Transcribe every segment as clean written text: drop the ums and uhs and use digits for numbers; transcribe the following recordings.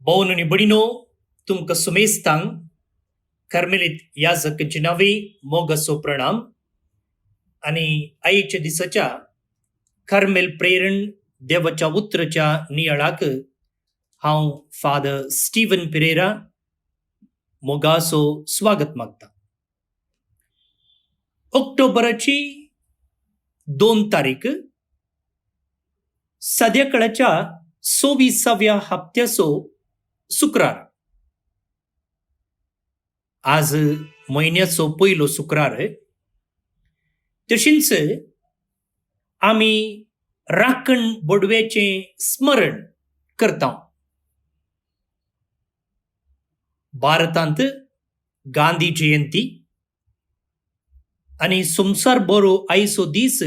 Bownu Budino, Tumka Sumestang, Carmelit Yazak Jinavi, Moga Sopranam, Ani Aicha Disacha, Carmel Praren, Devacha Utracha, Nialaka, how Father Stephen Pereira, Mogaso Swagat Magta. ऑक्टोबरची 2 तारीख सध्याकाळच्या 26व्या हप्त्याचो शुक्रार. आज महिन्याचो पयलो शुक्रार. तशींच आमी राखण बोडव्याचे स्मरण करता. भारतांत गांधी जयंती आणि संसार बरो आयचो दीस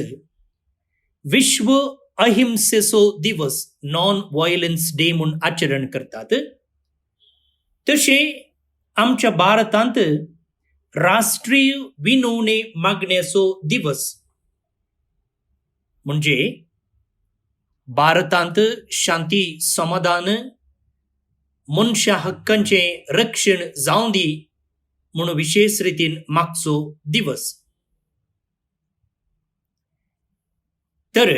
विश्व अहिंसेचो दिवस नॉन व्हायलन्स डे म्हणून आचरण करतात. तसे आमच्या भारतांत राष्ट्रीय विनवणे मागण्याचो दिवस म्हणजे भारतांत शांती समाधान मनशा हक्कांचे रक्षण जावं दी म्हणून विशेष रितीन मागचो दिवस. तर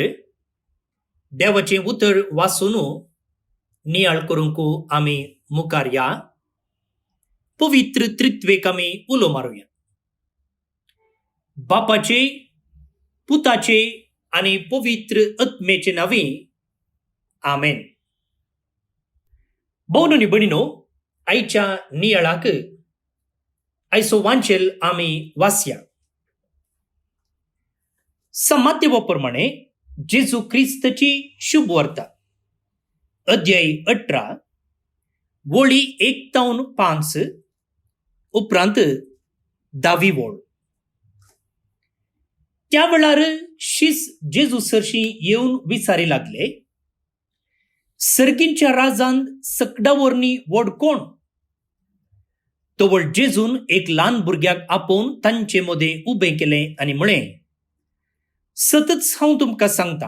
देवाचे उतर वाचून नियाळ करूंक आमी मुखार या. पवित्र त्रित्वेक आमी उलो मारूया. बापाचे, पुताचे आणि पवित्र आत्मेचे नावे आमेन. भोवनी बणिनो, आयच्या नियाळाक आयचो वांचेल आमी वाचया. समात्यवा प्रमाणे जेजू ख्रिस्ताची शुभ वार्ता अध्याय 18 वळी 1-5 उपरांत 10वी वळ. त्या वेळार शिस जेजू सरशी येवन विचारी लागले, सर्गींच्या राजान सकडावरणी व्हड कोण? तवळ जेजून एक ल्हान भुरग्याक आपोवन तांचे मदें उबें केलें आनी म्हळें, सतत हांव तुमकां सांगता,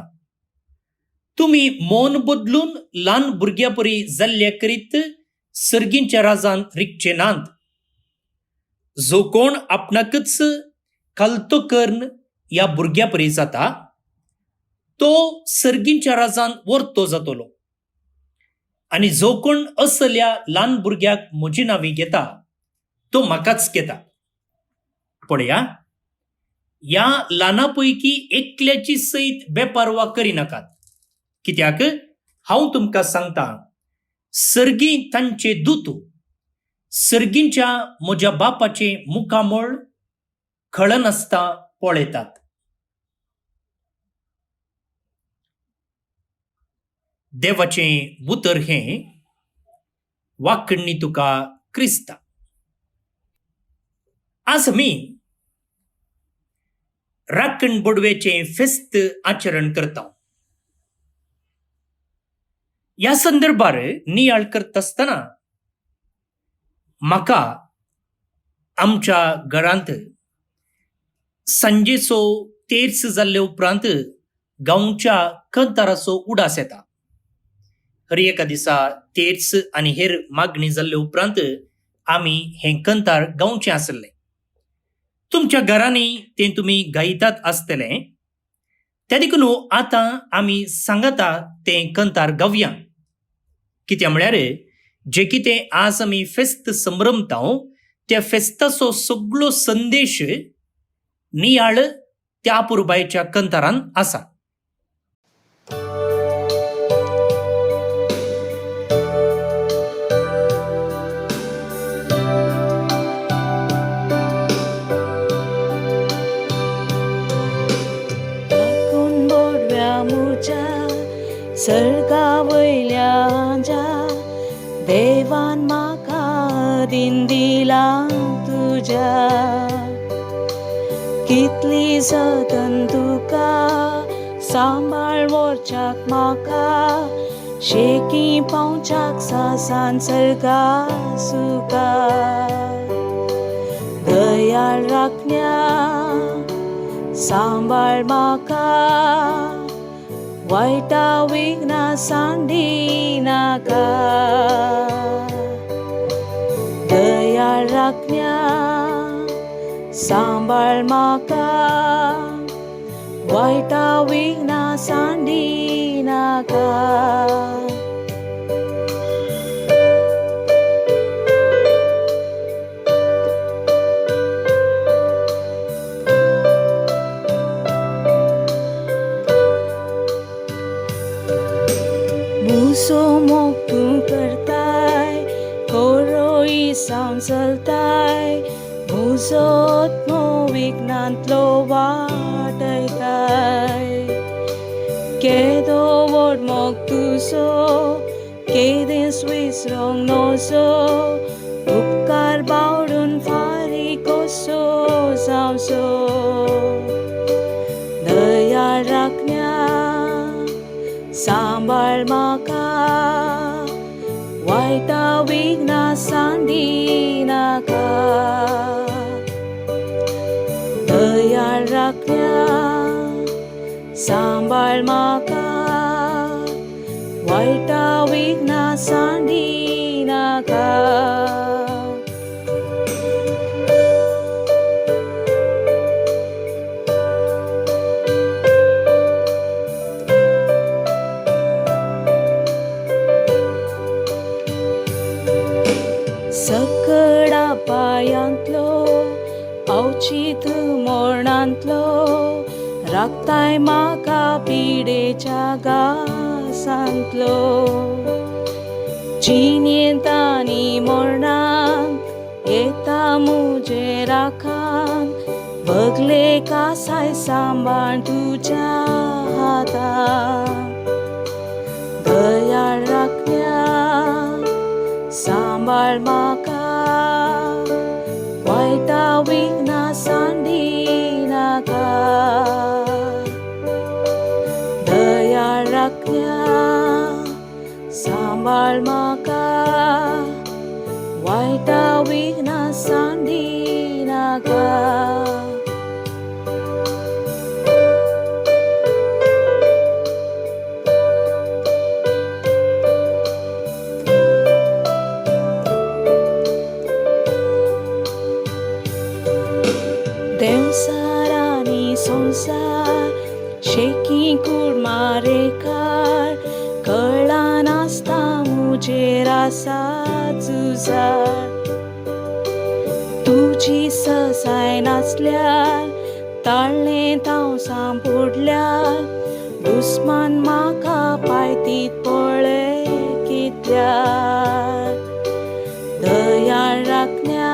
तुमी मौन बदलून ल्हान भुरग्या परी जाल्ल्या करीत सर्गींच्या राजान रिगचे नात. जो कोण आपणाकच खालतो कर्ण ह्या भुरग्या परी जाता, तो सर्गींच्या राजान वर्तो जातलो. आनी जो कोण असल्या ल्हान भुरग्याक म्हजी नांवी घेता, तो म्हाकाच घेता. पळया, या ल्हाना पैकी एकल्याची सयत बेपारवा करिनाकात, कित्याक हांव तुमकां सांगता, सर्गी तांचे दूत सर्गींच्या म्हज्या बापाचे मुखामळ खळनासता पळयतात. देवाचें उतर हें वाकण्णी तुका क्रिस्ता. आज आमी राखण बोडव्याचे फेस्त आचरण करता. या संदर्भार नियाळ करत असताना म्हाका आमच्या घरांत सांजेचो तेर्स जाल्ले उपरांत गांवच्या कंताराचो उडास येता. हर एका दिसा तेर्स आनी हेर मागणी जाल्ले उपरांत आमी हें कंतार गावचें आसलें. तुमच्या घरांनी तें तुमी गायतात आसतले. त्या देखून आतां आमी सांगता तें कंतार गावया. कित्या म्हळ्यार जे कितें आज आमी फेस्त संभ्रमता, त्या फेस्ताचो सगळो संदेश नियाळ त्या अपुरबायेच्या कंतारान आसा. सर्गा वयल्या देवान म्हाका दिन दिला तुज्या. कितली जतन तुका सांबाळ व्हरच्याक म्हाका, शेकी पावच्याक सासान सर्गा सुका. दयाळ राखण्या सांबाळ म्हाका, वायटा विघ्ना सांडी नाका. दया राखण्या सांबाळ म्हाका वायटा विघ्ना सांडी नाका मुसो मोग तूं करताय कोरोई सावन चलताय मुजो आत्मो विघ्नांतलो वाटयताय केदो व्हड मोग तुजो केदेंच विसरोंक नजो उपकार बावडून फारीक कसो जावचो दयाळ राखण्या सांबाळ म्हाका वायटा विघ्ना सांडी नाका दयाळ राखण्या सांबाळ म्हाका वायटा विघ्ना सांडी नाका सकळा पायांतलो अवचित मरणांतलो राखताय म्हाका पिडेच्या घासांतलो जिणेंत आनी मरणांत येता मुजे राखान बगले कासाय सांबाळ तुज्या हातान दयाळ राखण्या सांबाळ म्हाका वायटा विघ्ना सांडी नाका दयाळ राखण्या सांबाळ म्हाका वायटा विघ्ना सांडी नाका देवसार आनी संसार शेकी कुडमारेकार कळा नासता मुजेर आसा झुजार तुजी ससाय नासल्यार ताळ्ळें तावसां पडल्यार दुस्मान म्हाका पायतीत पळय कितल्यार दयाळ राखण्या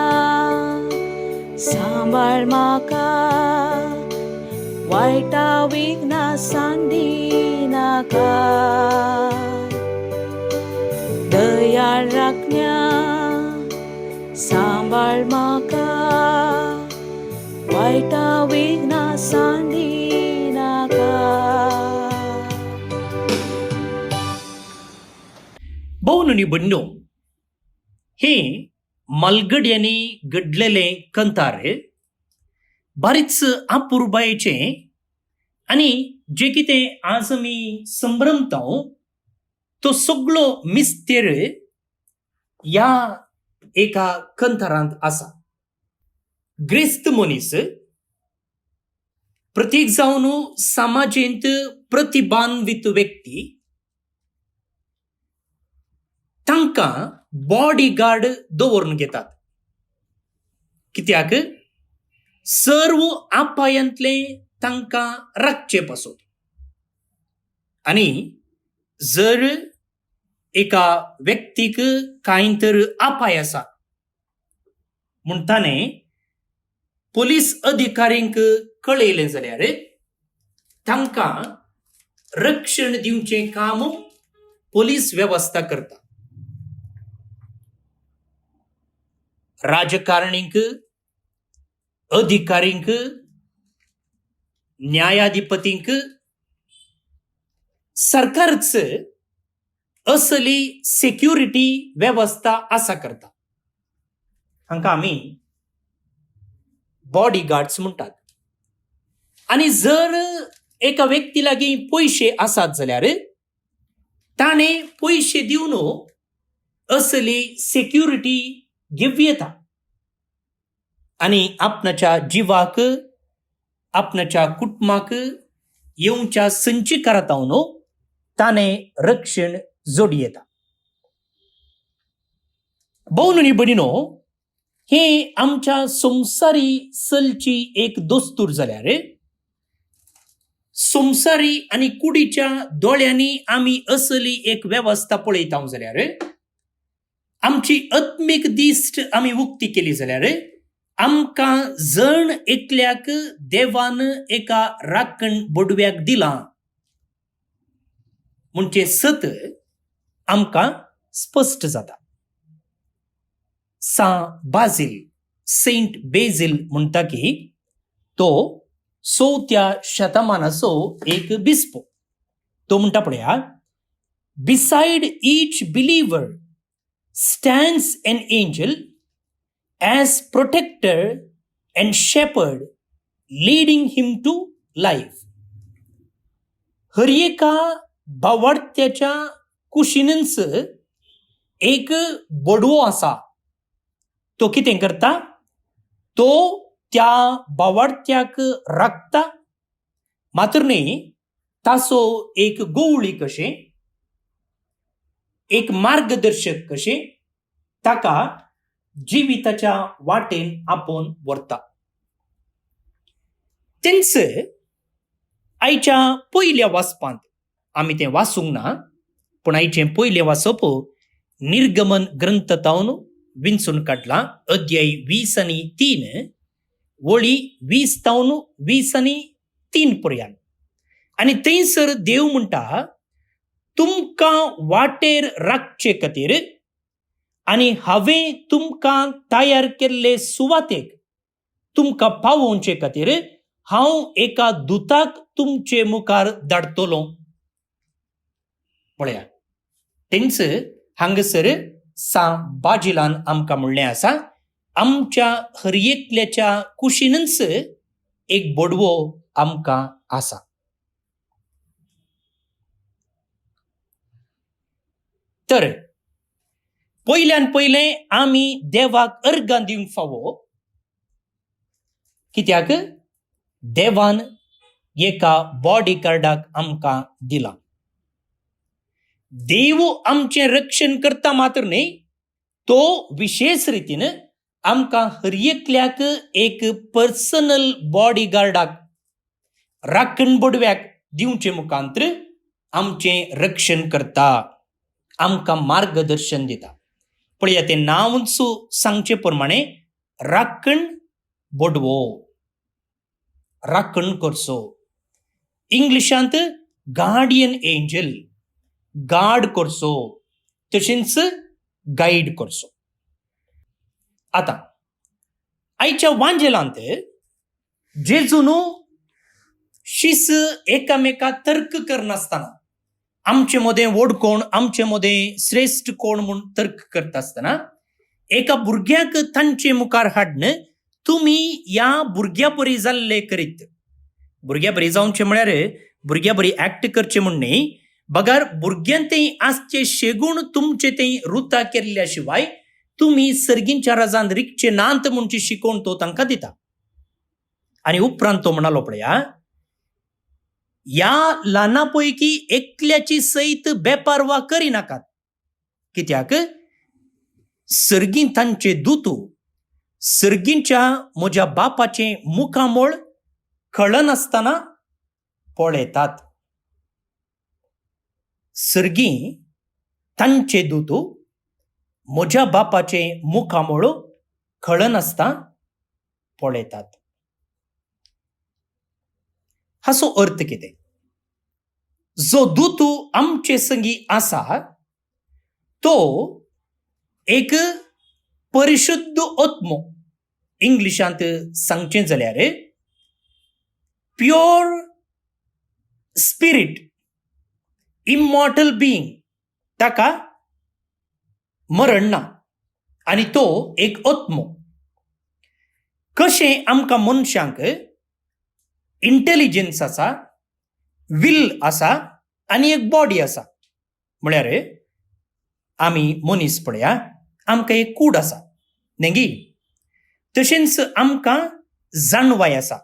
सांबाळ म्हाका वायटा विघ्ना सांडी नाका दयाळ राखण्या सांबाळ म्हाका वायटा विघ्ना सांडी नाका भोवनी बन्नो हे मलगड्यांनी घडलेले कंतार बरेच अपुर्बायेचे आणि जे कितें आज आमी संभ्रमता तो सगळो मिस्तेर ह्या एका कंतारांत आसा ग्रेस्त मनीस प्रत्येक जावन समाजेंत प्रतिभान्वित व्यक्ती तांकां बॉडीगार्ड दवरून घेतात कित्याक सर्व आपायांतले तांकां राखचे पासून आनी जर एका व्यक्तीक कांय तर आपाय आसा म्हूण ताणें पुलीस अधिकाऱ्यांक कळयलें जाल्यार तांकां रक्षण दिवचें काम पुलीस वेवस्था करता राजकारणींक अधिकारींक न्यायाधिपतींक सरकारच असली सेक्युरिटी वेवस्था आसा करता हांकां आमी बॉडीगार्ड्स म्हणटात आनी जर एका व्यक्ती लागीं पयशे आसात जाल्यार ताणें पयशे दिवन असली सेक्युरिटी घेवं येता आनी आपणाच्या जिवाक आपणाच्या कुटुंबाक येवच्या संचीकारातावनो ताणे रक्षण जोडी येता. भोवनुनी बनिनो, हे आमच्या संसारी चलची एक दोस्तूर जाल्यार संसारी आनी कुडीच्या दोळ्यांनी आमी असली एक वेवस्था पळयता जाल्यार आमची आत्मीक दिश्ट आमी उक्ती केली जाल्यार आमकां जण एकल्याक देवान एका राखण बडव्याक दिलां म्हणजे सत आमकां स्पश्ट जाता. सेंट बेझिल म्हणटा की तो 4थ्या शतमानाचो एक बिस्पो. तो म्हणटा पळया, beside each believer stands an angel as protector and shepherd leading him to life. हर एका भावार्थ्याच्या कुशीनच एक बडवो आसा. तो कितें करता? तो त्या भावार्थ्याक राखता, मात्र न्ही ताचो एक गवळी कशें, एक मार्गदर्शक कशें ताका जिविताच्या वाटेन आपोवन व्हरता. तेंच आयच्या पयल्या वाचपांत आमी तें वाचूंक ना, पूण आयचें पयलें वाचप निर्गमन ग्रंथांतून विंचून काडलां, अध्याय 20:3 वळी 20:20 पर्यंत. आनी थंयसर देव म्हणटा, तुमकां वाटेर राखचे खातीर आनी हांवें तुमकां तयार केल्ले सुवातेक तुमकां पावोवचे खातीर हांव एका दुताक तुमचे मुखार धाडटलों. पळया, तेंच हांगसर बाजिलान आमकां म्हणलें आसा, आमच्या हर एकल्याच्या कुशीनच एक बडवो आमकां आसा. तर पयल्यान पयलें आमी देवाक अर्गां दिवंक फावो, कित्याक देवान एका बॉडीगार्डाक आमकां दिलां. देव आमचें रक्षण करता मात्र न्ही, तो विशेष रितीन आमकां हर एकल्याक एक पर्सनल बॉडीगार्डाक राखण बडव्याक दिवचे मुखांतर आमचें रक्षण करता, आमकां मार्गदर्शन दिता. पळया, तें नांवच सांगचे प्रमाणे राखण बडवो, राखण करचो. इंग्लिशांत गार्डियन एंजल, गार्ड करचो, तशेंच गाईड करचो. आतां आयच्या वांजेलांत जेजून शिस एकामेका तर्क करनासतना, आमचे मदें व्हड कोण, आमचे मदें श्रेष्ठ कोण म्हूण तर्क करता आसतना एका भुरग्याक तांचे मुखार हाडन तुमी ह्या भुरग्या बरी जाल्ले करीत. भुरग्या बरी जावचे म्हळ्यार भुरग्या बरी एक्ट करचे म्हूण न्ही, बगार भुरग्यान तें आसचे शेगूण तुमचे तें रुता केल्ल्या शिवाय तुमी सर्गींच्या राजांत रिकचे नांत म्हणची शिकोवन तो तांकां दिता. आनी उपरांत तो म्हणालो, पळया, ह्या ल्हाना पैकी एकल्याची सयत बेपारवा करिनाकात, कित्याक सर्गीं तांचे दूत सर्गींच्या म्हज्या बापाचें मुखामोळ कळनासतना पळयतात. सर्गीं तांचे दूत म्हज्या बापाचें मुखामोळ कळनासता पळयतात. हाचो अर्थ कितें? जो दूत आमचे संगी आसा तो एक परिशुद्ध आत्मो, इंग्लिशांत सांगचें जाल्यार प्युअर स्पिरीट, इमॉर्टल बीइंग, ताका मरण ना, आनी तो एक आत्मो. कशें आमकां मनशांक इंटेलिजन्स आसा, विल आसा आनी एक बॉडी आसा, म्हळ्यार आमी मनीस पळया, आमकां एक कूड आसा न्ही. तशेंच आमकां जाणवाय आसा,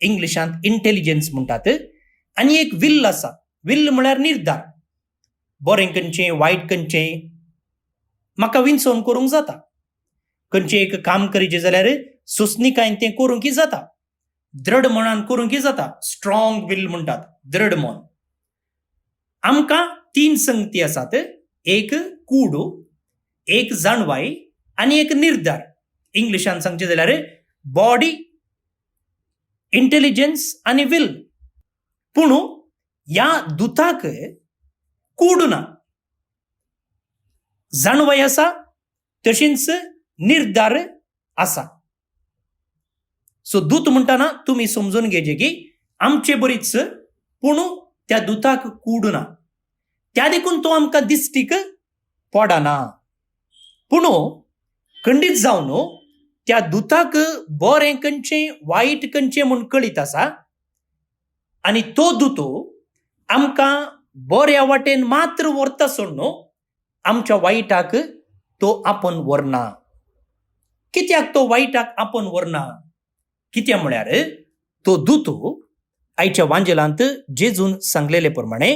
इंग्लिशांत इंटेलिजन्स म्हणटात. आनी एक विल्ल आसा. विल्ल म्हळ्यार निर्धार. बरें खंयचें वायट खंयचें म्हाका विंचोवन करूंक जाता. खंयचें एक काम करचें जाल्यार सोंसणीकायेन तें करूंकय जाता. दृढ मनान करूंकय जाता. स्ट्रॉंग विल म्हणटात, दृढ मन. आमकां 3 संगती आसात. एक कूड, एक जाणवाय आनी एक निर्धार. इंग्लिशान सांगचें जाल्यार बॉडी, इंटेलिजन्स आनी विल. पूण ह्या दुताक कूड ना. जाणवाय आसा तशेंच निर्धार आसा. सो दूत म्हणटाना तुमी समजून घेवचे की आमचे बरीच, पूण त्या दुताक कूड ना. त्या देखून तो आमकां दिश्टीक पडना. पूण खंडीत जावन त्या दुताक बरें खंयचें वायट खंयचें म्हूण कळीत आसा. आनी तो दूत आमकां बऱ्या वाटेन मात्र व्हरता सोड आमच्या वायटाक तो आपोवन व्हरना. कित्याक तो वायटाक आपोवन व्हरना? कित्याक म्हळ्यार तो दूत आयच्या वांजेलांत जेजून सांगलेले प्रमाणे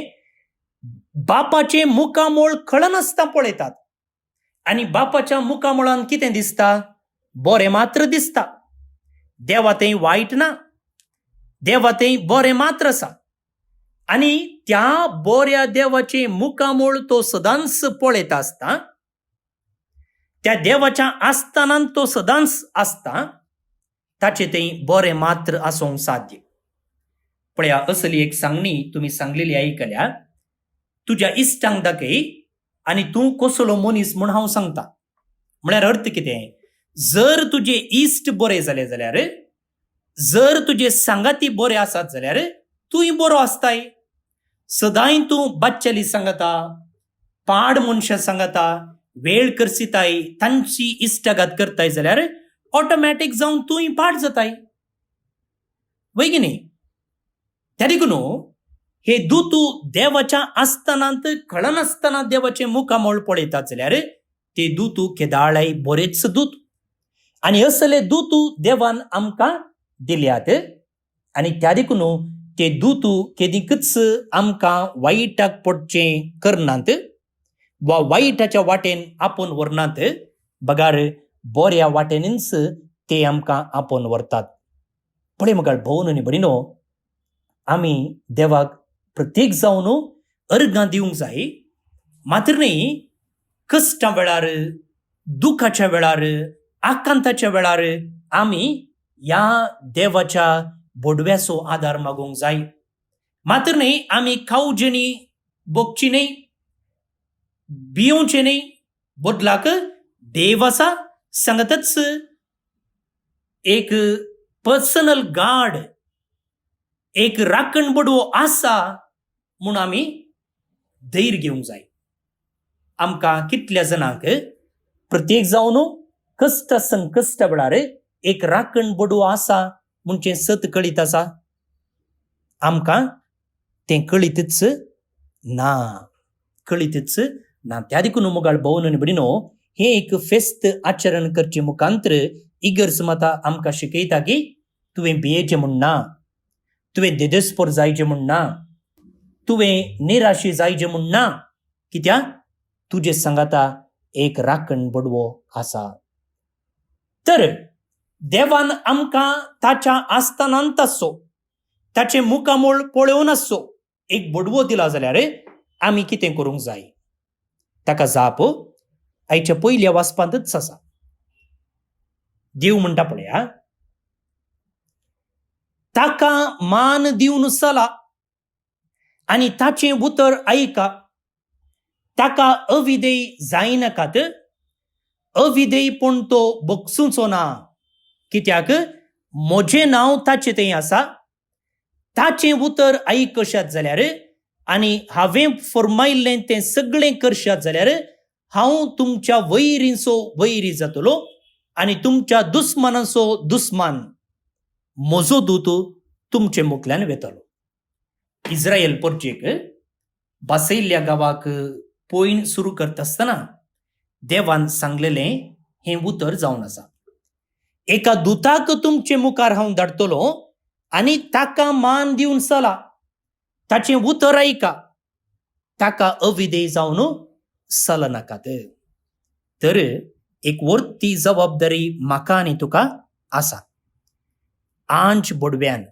बापाचें मुखामोळ कळनासता पळयतात. आनी बापाच्या मुखामोळान कितें दिसता? बरें मात्र दिसता. देवा थंय वायट ना. देवा थंय बरें मात्र आसा. आनी त्या बऱ्या देवाचे मुखामोळ तो सदांच पळयता आसता. त्या देवाच्या आस्थानांत तो सदांच आसता. ताचे थंय बरें मात्र आसूंक साध्य. पळया, असली एक सांगणी तुमी सांगलेली आयकल्या. तुज्या इश्टांक दाखय आनी तूं कसलो मनीस म्हूण हांव सांगता. म्हळ्यार अर्थ कितें? जर तुजे इश्ट बरे जाले जाल्यार, जर तुजे सांगाती बरे आसात जाल्यार तूंय बरो आसताय. सदांय तूं बाच्चेली सांगता, पाड मनशां सांगता, वेळ करसिताय, तांची इश्टाघात करताय जाल्यार ऑटोमॅटीक जावन तूंय पाड जाताय. वय की न्ही? त्या देखून हे दूत देवाच्या आस्थानांत कळनासतना देवाचे मुखामोळ पळयतात जाल्यार ते दूत केदाळाय बरेच दूत. आनी असले दूत देवान आमकां दिल्यात. आनी त्या देखून ते दूत केदीकच आमकां वायटाक पडचें करनात वा वायटाच्या वाटेन आपोवन व्हरनात. बगार बऱ्या वाटेनच ते आमकां आपोवन व्हरतात. पळय मुखार भोवन आनी भयणीनो, आमी देवाक प्रत्येक जावन अर्गां दिवंक जाय. मात्र न्ही, कश्टा वेळार, दुखाच्या वेळार, आकांताच्या वेळार आमी ह्या देवाच्या बोडव्याचो आदार मागूंक जाय. मात्र न्ही, आमी खावचे न्ही, भोगची न्ही, भियोवचे न्ही. बदलाक देव आसा सांगतच एक पर्सनल गार्ड, एक राखण बडवो आसा म्हूण आमी धैर्य घेवंक जाय. आमकां कितल्या जाणांक प्रत्येक जावन कश्ट संकश्टा वेळार एक राखण बडवो आसा म्हणचें सत कळीत आसा? आमकां तें कळीतच ना. कळीतच ना. त्या देखून मुगाळ भोवन आनी भयणीनो, हे एक फेस्त आचरण करचे मुखांतर इगर्ज माता आमकां शिकयता की तुवें भियेचें म्हूण ना, तुवें देदेस्पर जायचें म्हूण ना, तुवें निराशी जायचें म्हूण ना. कित्याक तुजे सांगाता एक राखण बडवो आसा. तर देवान आमकां ताच्या आस्थानांत आसो, ताचे मुखामोळ पळोवन आसो एक बडवो दिला जाल्यार आमी कितें करूंक जाय? ताका जाप आयच्या पयल्या वाचपांतच आसा. देव म्हणटा पळया, ताका मान दिवन चला आनी ताचें उतर आयका. ताका अविधेय जायनाकात. अविधेयपण तो बगसूचो ना. कित्याक म्हजें नांव ताचे थंय आसा. ताचें उतर आयकशात जाल्यार आनी हांवें फरमायल्लें तें सगळें करशात जाल्यार हांव तुमच्या वैरींचो वैरी जातलो आनी तुमच्या दुस्मानाचो दुस्मान. म्हजो दूत तुमचे मुखल्यान वेतलो. इस्रायल परचेक बासयल्ल्या गांवाक पयण सुरू करता आसतना देवान सांगलेलें हें उतर जावन आसा. एका दुताक तुमचे मुखार हांव धाडटलो आनी ताका मान दिवन चला. ताचें उतर ऐका. ताका अविधेय जावन चलनाकात. तर एक वर्ती जबाबदारी म्हाका आनी तुका आसा. आंज बोडव्यान,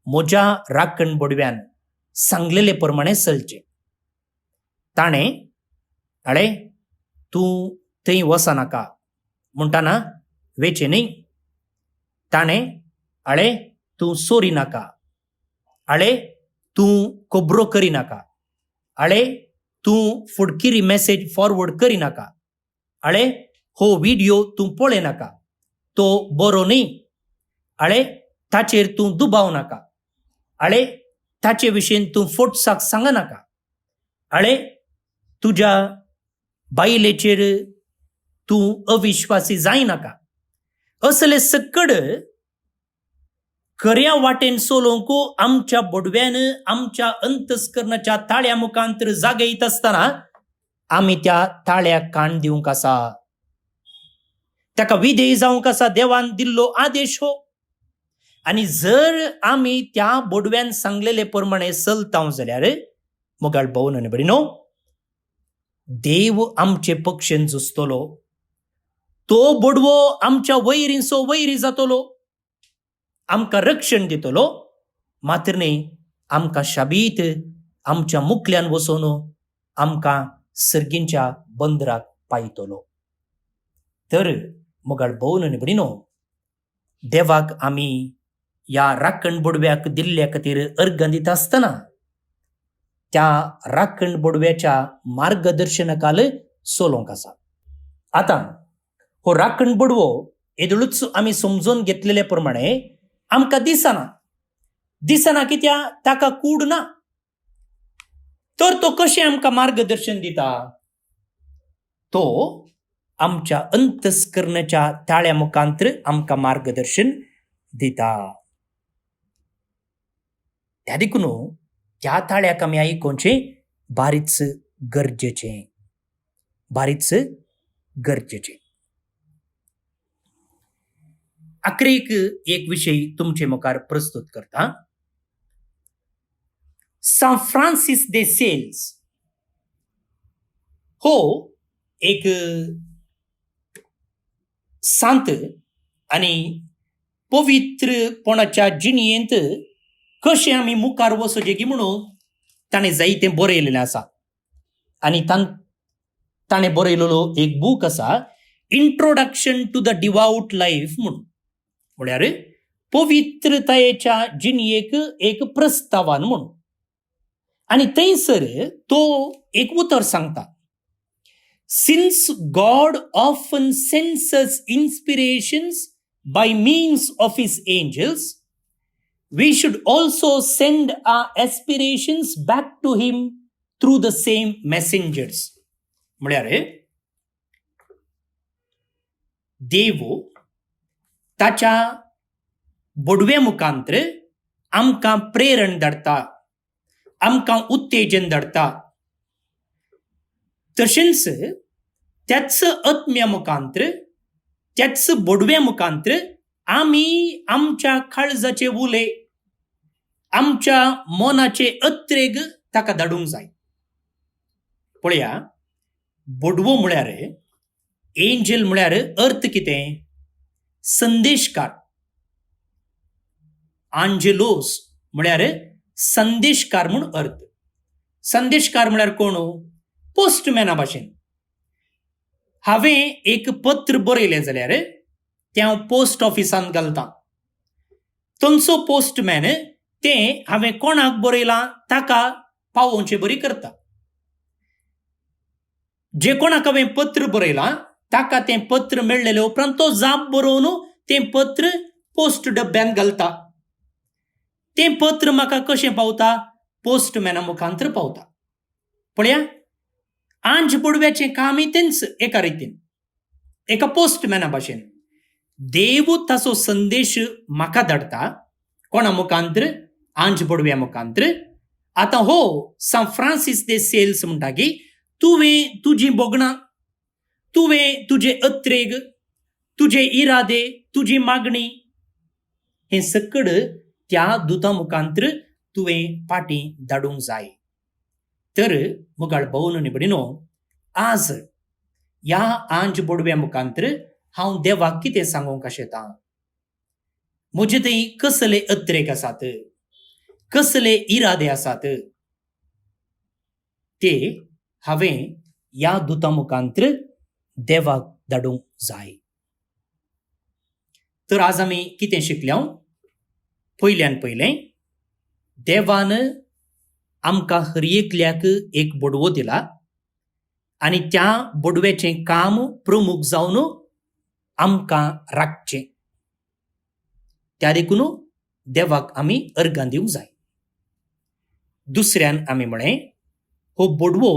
म्हज्या राखण बोडव्यान सांगलेले प्रमाणे चलचें. ताणें अळे तूं थंय वचनाका म्हणटाना वेचें न्ही. ताणें अळे तूं चोरी नाका. अळे तूं खबरो करिनाका. अळे तूं फुडकिरी मॅसेज फॉरवर्ड करिनाका. अळे हो व्हिडिओ तूं पळयनाका. तो बरो न्ही. अळे ताचेर तूं दुबाव नाका. अळे ताचे विशीं तूं फोटसाक सांगनाका. अळे तुज्या बायलेचेर तूं अविश्वासी जायनाका. असले सकड खऱ्या वाटेन चलोवंक आमच्या बोडव्यान आमच्या अंतस्करणाच्या ताळ्या मुखांतर जागयत आसतना आमी त्या ताळ्याक कान दिवंक आसा. ताका विधेय जावंक आसा देवान दिल्लो आदेश हो. आनी जर आमी त्या बोडव्यान सांगलेले प्रमाणे चलतांव जाल्यार मोगाळ भवन आनी बरी न्हू, देव आमचे पक्षेन झुजतलो. तो बोडवो आमच्या वैरींचो वैरी जातलो. आमकां रक्षण दितलो. मात्र न्ही आमकां शाबीत आमच्या मुखल्यान वचोन आमकां सर्गींच्या बंदराक पायतलो. तर मोगाळ भवन आनी बरी न्हू, देवाक आमी ह्या राखण बोडव्याक दिल्ल्या खातीर अर्घ दिता आसतना त्या राखण बोडव्याच्या मार्गदर्शनाखाल चलोवंक आसा. आतां हो राखण बोडवो येदळूच आमी समजून घेतलेले प्रमाणे आमकां दिसना कित्याक ताका कूड ना. तर तो कशें आमकां मार्गदर्शन दिता? तो आमच्या अंतस्करणाच्या ताळ्या मुखांतर आमकां मार्गदर्शन दिता. त्या देखून त्या ताळ्याक आमी आयकोवचें बारीच गरजेचें. आखरेक एक विशय तुमचे मुखार प्रस्तुत करता. सान फ्रांसीस दे सेल्स हो एक सांत आनी पवित्रपणाच्या जिणयेंत कशें आमी मुखार वचचें की म्हणून ताणें जायतें बरयलेलें आसा. आनी ताणें बरयलेलो एक बूक आसा, introduction to the devout life म्हणून. म्हळ्यार पवित्रतायेच्या जिणयेक एक प्रस्तावान म्हणून. आनी थंयसर तो एक उतर सांगता. Since God often sends us inspirations by means of his angels, we should also send our aspirations back to him through the same messengers. म्हळ्यार देव ताच्या बोडव्या मुखांतर आमकां प्रेरण धाडटा, आमकां उत्तेजन धाडटा. तशेंच त्याच आत्म्या मुखांतर, त्याच बोडव्या मुखांतर आमी आमच्या काळजाचे उले, आमच्या मनाचे अत्रेग ताका धाडूंक जाय. पळया, बोडवो म्हळ्यार, एंजल म्हळ्यार अर्थ कितें? संदेशकार. आंजेलोस म्हळ्यार संदेशकार म्हूण अर्थ. संदेशकार म्हळ्यार कोण? पोस्टमॅना भाशेन. हांवें एक पत्र बरयलें जाल्यार तें हांव पोस्ट ऑफिसान घालतां. थंयचो पोस्टमॅन तें हांवें कोणाक बरयलां ताका पावोवचें बरी करता. जे कोणाक हांवें पत्र बरयलां ताका तें पत्र मेळ्ळेले उपरांत तो जाप बरोवन तें पत्र पोस्ट डब्यान घालता. तें पत्र म्हाका कशें पावता? पोस्टमॅना मुखांतर पावता. पळया, आंज बोडव्याचें कामय तेंच एका रितीन, एका पोस्टमॅना भाशेन. देव ताचो संदेश म्हाका धाडटा. कोणा मुखांतर? आंज बोडव्या मुखांतर. आतां हो सान फ्रांसीस दे सेल्स म्हणटा की तुवें तुजीं बोगणां, तुवें तुजे अत्रेग, तुझे इरादे, तुझी मागणी हे सकड त्या दुता मुखांतर तुवें पाटी धाडूंक जाय. तर मुगाळ भोवन निबडिनो, आज ह्या आंज बोडव्या मुखांतर हांव देवाक कितें सांगूंक आशेतां. म्हजे थंय कसले अत्रेक आसात, कसले इरादे आसात, ते हांवें ह्या दुता मुखांतर देवाक धाडूंक जाय. तर आज आमी कितें शिकल्या? पयल्यान पयलें, देवान आमकां हर एकल्याक एक बोडवो दिला आनी त्या बोडव्याचें काम प्रमुख जावन आमकां राखचें. त्या देखून देवाक आमी अर्गां दिवंक जाय. दुसऱ्यान आमी म्हळें, हो बोडवो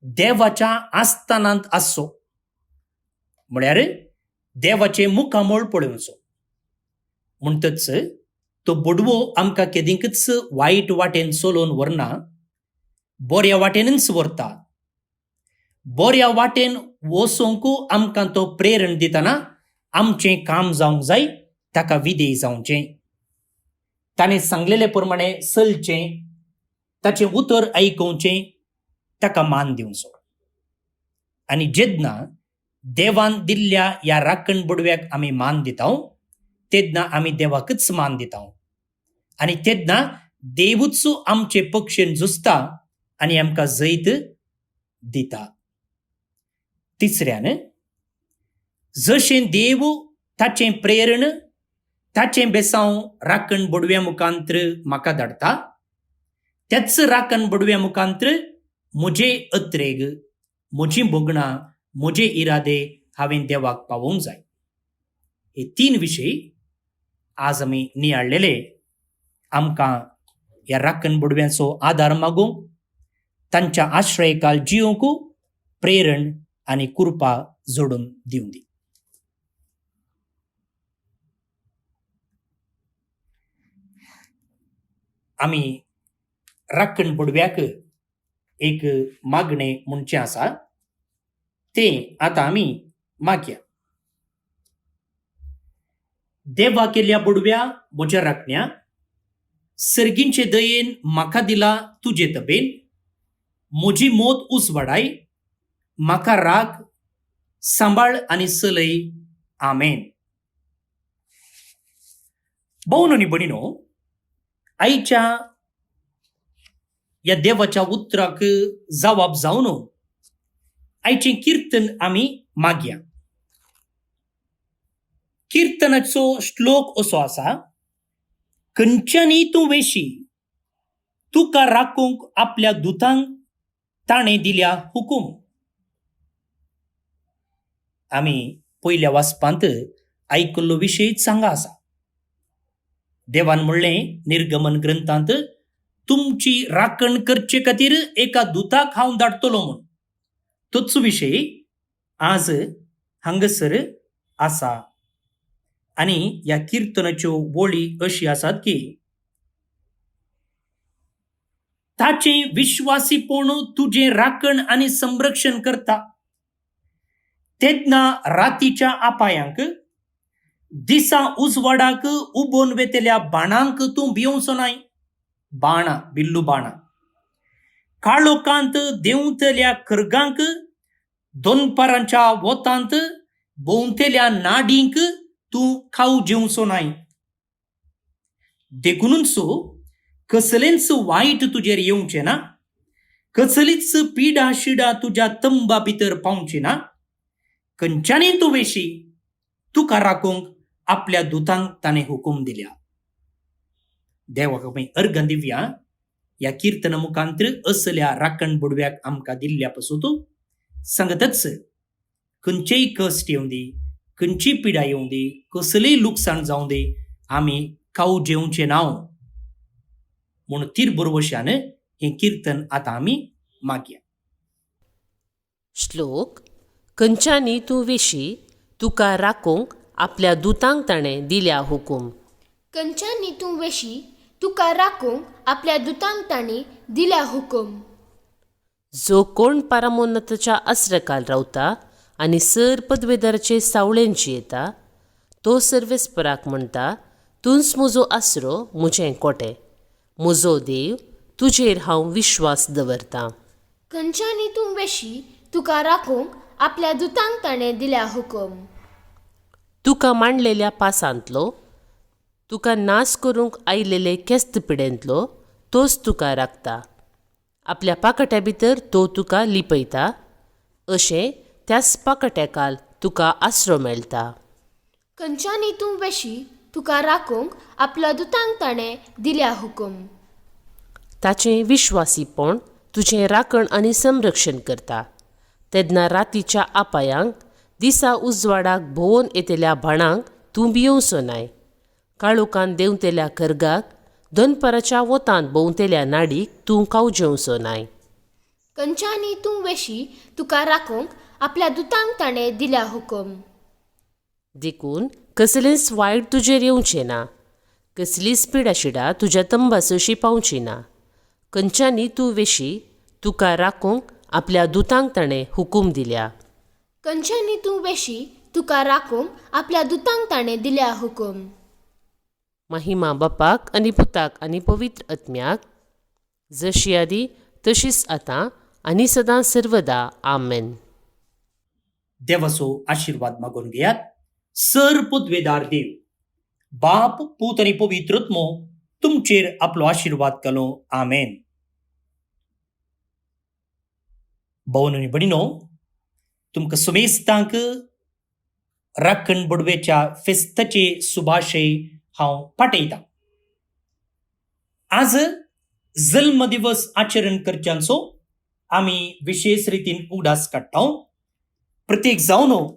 देवाच्या आस्थानांत आसचो, म्हळ्यार देवाचें मुखामोळ पळोवचो. म्हणटच तो बोडवो आमकां केदींकच वायट वाटेन चलोवन व्हरना, बऱ्या वाटेनच व्हरता. बऱ्या वाटेन वचोंक आमकां तो प्रेरण दितना आमचें काम जावंक जाय, ताका विधेय जावचें. ताणें सांगलेले प्रमाणे चलचें, ताचें उतर आयकुचें, ताका मान दिवचो. आनी जेन्ना देवान दिल्ल्या ह्या राखण बोडव्याक आमी मान दिता, तेन्ना आमी देवाकच मान दिता. आनी तेन्ना देवूच आमचे पक्षेन झुजता आनी आमकां जैत दिता. तिसऱ्यान, जशें देव ताचें प्रेरण, ताचें बेसांव राखण बोडव्या मुखांतर म्हाका धाडटा, त्याच राखण बोडव्या मुखांतर म्हजे अत्रेक, म्हजी भोगणां, म्हजे इरादे हांवें देवाक पावोवंक जाय. हे 3 विशय आज आमी नियाळलेले. आमकां ह्या राखण बोडव्यांचो आदार मागूंक, तांच्या आश्रयकाल जिवंक प्रेरण आनी कृपा जोडून दिवं दी. आमी राखण बोडव्याक एक मागणें म्हणचें आसा, तें आतां आमी मागया. देवा केल्ल्या बोडव्या म्हज्या राखण्या, सर्गींचे दयेन म्हाका दिला तुजे तबेन, म्हजी मोत उजवाडाय, म्हाका राख, सांबाळ आनी चलय. आमेन. भोवन आनी भयणीनो, आयच्या ह्या देवाच्या उतराक जबाब जावन आयचें किर्तन आमी मागया. किर्तनाचो श्लोक असो आसा, खंयच्यानी तूं वेशी, तुका राखूंक आपल्या दुतांक ताणें दिल्या हुकूम. आमी पयल्या वाचपांत आयकल्लो विशय सांगा आसा. देवान म्हणलें निर्गमन ग्रंथांत, तुमची राखण करचे खातीर एका दुताक हांव धाडटलो म्हूण. तोच विशय आज हांगासर आसा. आनी ह्या किर्तनाच्यो वळी अशी आसात की, ताचें विश्वासीपण तुजें राखण आनी संरक्षण करता. तेन्ना रातीच्या आपायांक, दिसा उजवाडाक उबोन वेतेल्या बाणांक तूं भियोंचो नाय. बाणां, बिल्लू बाणां. काळोखांत देंवतल्या खरगांक, दोनपारांच्या वोतांत भोंवतेल्या नाडींक तूं खाव जेवचो नाय. देखूनच कसलेंच वायट तुजेर येवचें ना, कसलीच पिडा शिडा तुज्या तंबा भितर पावची ना. खंयच्यानी तूं वेशी, तुका राखूंक आपल्या दुतांक ताणें हुकूम दिल्या. देवाक आमी अर्गां दिवया. ह्या किर्तना मुखांतर असल्या राखण बोडव्याक आमकां दिल्ल्या पासून सांगतच, खंयचेय कश्ट येवं दी, खंयची पिडा येवं दी, कसलेय लुकसाण जावं दी, आमी खाव जेवचें नाव म्हूण तीर बरोवश्यान हें किर्तन आतां आमी मागया. श्लोक. खंयच्यानी तूं वेशी, तुका राखूंक आपल्या दुतांक ताणें दिल्या हुकूम. खंयच्यानी तूं वेशी, तुका राखूंक आपल्या दुतांक तांणी दिल्या हुकूम. जो कोण परमोन्नताच्या आश्रयकाल रावता आनी सर पदवेदाराचे सावळेंची येता, तो सर्वेस्पराक म्हणटा, तुंच म्हजो आसरो, म्हजें कोटें. म्हजो देव, तुजेर हांव विश्वास दवरतां. खंयच्यानी तूं वेशी तुका राखूंक आपल्या दुतांक ताणें दिल्या हुकूम. तुका मांडलेल्या पासांतलो, तुका नास करूंक आयिल्ले केस्त पिडेंतलो, तोच तुका राखता. आपल्या पाकट्या भितर तो तुका लिपयता, अशें त्याच पाकट्याकाल तुका आसरो मेळटा. खंयच्यानी तूं वेशी तुका राखूंक आपल्या दुतांक ताणें दिल्या हुकूम. ताचें विश्वासीपण तुजें राखण आनी संरक्षण करता. तेन्ना रातीच्या आपायांक, दिसा उजवाडाक भोंवून येतल्या भाणांक तूं भियोवचो नाय. काळोखान देंवतेल्या कर्गाक, दनपाराच्या वतांत भोंवतेल्या नाडीक तूं कावजेवचो नाय. खंयच्यानी तूं वेशी तुका राखूंक आपल्या दुतांक ताणें दिल्या हुकूम. देखून कसलेंच वायट तुजेर येवचें ना. कसलीच पिडाशिडा तुज्या तंबासशी पावची ना. खंयच्यानी तूं वेशी तुका राखूंक आपल्या दुतांक ताणें हुकूम दिल्या. खंयच्यानी तूं वेशी तुका राखूंक आपल्या दुतांक ताणें दिल्या हुकूम. महिमा बापाक आनी पुताक आनी पवित्र आत्म्याक, जशी आदी तशीच आतां आनी सदां सर्वदा. आमेन. देवाचो आशीर्वाद मागून घेयात. सर पदवेदार देव, बाप, पूत आनी पवित्र आत्मो तुमचेर आपलो आशीर्वाद घालो. आमेन. भावन आनी भयणीनो, तुमकां समेस्तांक राखण बडवेच्या फेस्ताचे सुभाशय हांव पाठयतां. आज जल्म दिवस आचरण करच्यांचो आमी विशेष रितीन उगडास काडटा. प्रत्येक जावन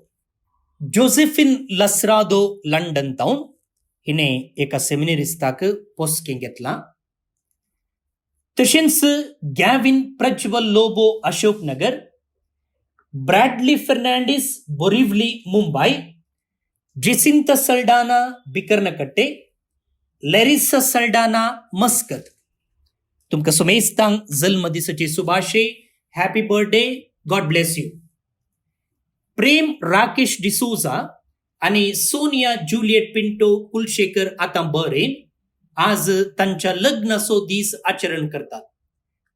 जोसेफीन लसरादो लंडन तावन हिणें एका सेमिनरिस्ताक पोसकें घेतलां. तशेंच Gavin Prajwal Lobo Ashoknagar, Bradley Fernandes Borivali Mumbai, Jacinta Saldanha Bikarnakatte, Larissa Saldanha Muscat. तुमकां समेस्तांक जल्म दिसाचे सुभाशय. Happy birthday. God bless you. Prem Rakesh D'Souza आनी सोनिया जुलियट पिंटो कुलशेकर आतां बरेन आज तांच्या लग्नाचो दीस आचरण करतात.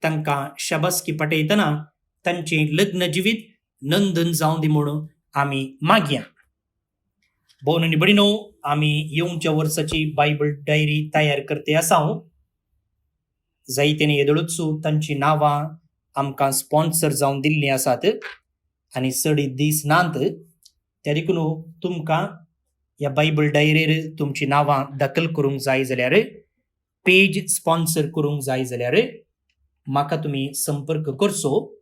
तांकां शाबासकी पाठयतना तांचें लग्न जिवीत नंदन जावं दी म्हणून आमी मागया. भोवन आनी भयणीनो, आमी येवच्या वर्साची बायबल डायरी तयार करते आसा. जायतेनी येदोळूच तांची नांवां आमकां स्पॉन्सर जावन दिल्लीं आसात आनी चड दीस नात. त्या देखून तुमकां ह्या बायबल डायरीर तुमची नांवां दाखल करूंक जाय जाल्यार, पेज स्पॉन्सर करूंक जाय जाल्यार म्हाका तुमी संपर्क करचो.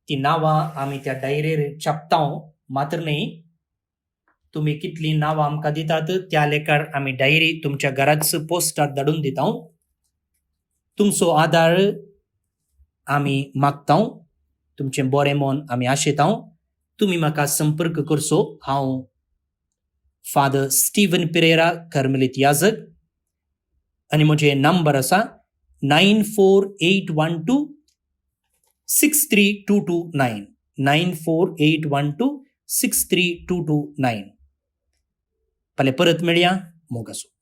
ती नांवां आमी त्या डायरीर छापता. मात्र न्ही, तुमी कितलीं नांवां आमकां दितात त्या लेखार आमी डायरी तुमच्या घराच पोस्टार धाडून दिता. तुमचो आदार आमी मागता. तुमचें बरें मन आमी आशेता. तुमी म्हाका संपर्क करचो. हांव फादर स्टीवन पिरेरा, कर्मेलीत याजक, आनी म्हजे नंबर आसा 9481263229. 9481263229. फाल्यां परत मेळया. मोग आसूं.